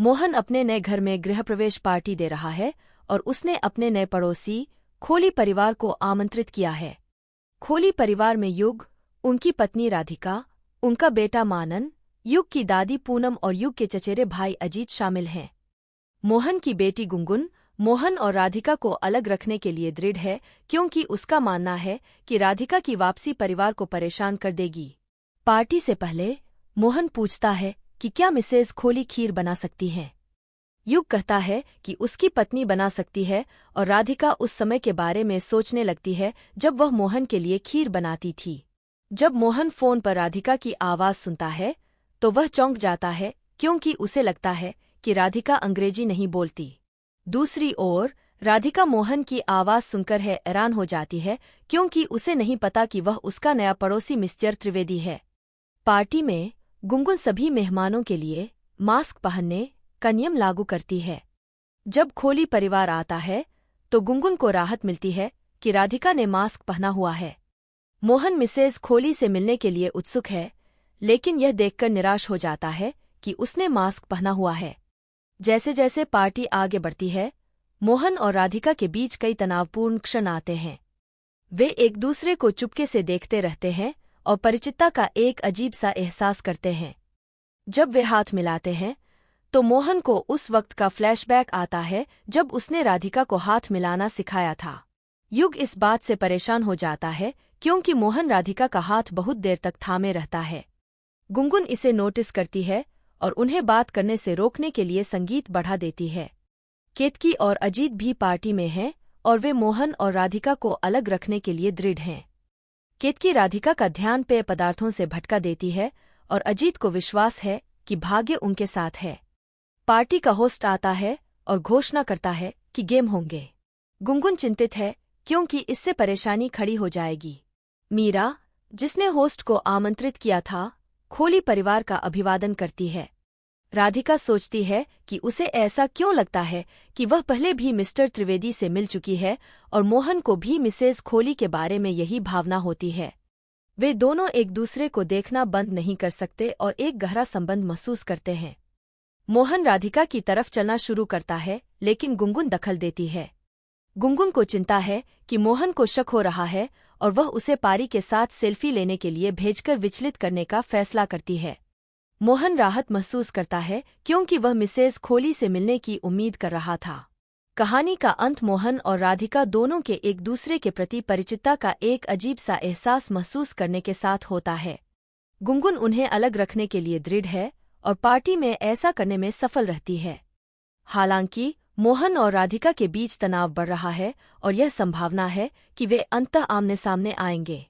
मोहन अपने नए घर में गृह प्रवेश पार्टी दे रहा है और उसने अपने नए पड़ोसी खोली परिवार को आमंत्रित किया है। खोली परिवार में युग, उनकी पत्नी राधिका, उनका बेटा मानन, युग की दादी पूनम और युग के चचेरे भाई अजीत शामिल हैं। मोहन की बेटी गुंगुन मोहन और राधिका को अलग रखने के लिए दृढ़ है, क्योंकि उसका मानना है कि राधिका की वापसी परिवार को परेशान कर देगी। पार्टी से पहले मोहन पूछता है कि क्या मिसेज खोली खीर बना सकती हैं। युग कहता है कि उसकी पत्नी बना सकती है और राधिका उस समय के बारे में सोचने लगती है जब वह मोहन के लिए खीर बनाती थी। जब मोहन फोन पर राधिका की आवाज सुनता है तो वह चौंक जाता है, क्योंकि उसे लगता है कि राधिका अंग्रेजी नहीं बोलती। दूसरी ओर राधिका मोहन की आवाज सुनकर हैरान हो जाती है, क्योंकि उसे नहीं पता कि वह उसका नया पड़ोसी मिस्टर त्रिवेदी है। पार्टी में गुंगुन सभी मेहमानों के लिए मास्क पहनने का नियम लागू करती है। जब खोली परिवार आता है तो गुंगुन को राहत मिलती है कि राधिका ने मास्क पहना हुआ है। मोहन मिसेज खोली से मिलने के लिए उत्सुक है, लेकिन यह देखकर निराश हो जाता है कि उसने मास्क पहना हुआ है। जैसे जैसे पार्टी आगे बढ़ती है, मोहन और राधिका के बीच कई तनावपूर्ण क्षण आते हैं। वे एक दूसरे को चुपके से देखते रहते हैं और परिचितता का एक अजीब सा एहसास करते हैं। जब वे हाथ मिलाते हैं तो मोहन को उस वक्त का फ्लैशबैक आता है जब उसने राधिका को हाथ मिलाना सिखाया था। युग इस बात से परेशान हो जाता है, क्योंकि मोहन राधिका का हाथ बहुत देर तक थामे रहता है। गुंगुन इसे नोटिस करती है और उन्हें बात करने से रोकने के लिए संगीत बढ़ा देती है। केतकी और अजीत भी पार्टी में हैं और वे मोहन और राधिका को अलग रखने के लिए दृढ़ हैं। केतकी राधिका का ध्यान पेय पदार्थों से भटका देती है और अजीत को विश्वास है कि भाग्य उनके साथ है। पार्टी का होस्ट आता है और घोषणा करता है कि गेम होंगे। गुंगुन चिंतित है, क्योंकि इससे परेशानी खड़ी हो जाएगी। मीरा, जिसने होस्ट को आमंत्रित किया था, खोली परिवार का अभिवादन करती है। राधिका सोचती है कि उसे ऐसा क्यों लगता है कि वह पहले भी मिस्टर त्रिवेदी से मिल चुकी है और मोहन को भी मिसेज खोली के बारे में यही भावना होती है। वे दोनों एक दूसरे को देखना बंद नहीं कर सकते और एक गहरा संबंध महसूस करते हैं। मोहन राधिका की तरफ चलना शुरू करता है, लेकिन गुंगुन दखल देती है। गुंगुन को चिंता है कि मोहन को शक हो रहा है और वह उसे पारी के साथ सेल्फी लेने के लिए भेजकर विचलित करने का फैसला करती है। मोहन राहत महसूस करता है, क्योंकि वह मिसेज खोली से मिलने की उम्मीद कर रहा था। कहानी का अंत मोहन और राधिका दोनों के एक दूसरे के प्रति परिचितता का एक अजीब सा एहसास महसूस करने के साथ होता है। गुंगुन उन्हें अलग रखने के लिए दृढ़ है और पार्टी में ऐसा करने में सफल रहती है। हालांकि मोहन और राधिका के बीच तनाव बढ़ रहा है और यह संभावना है कि वे अंततः आमने सामने आएंगे।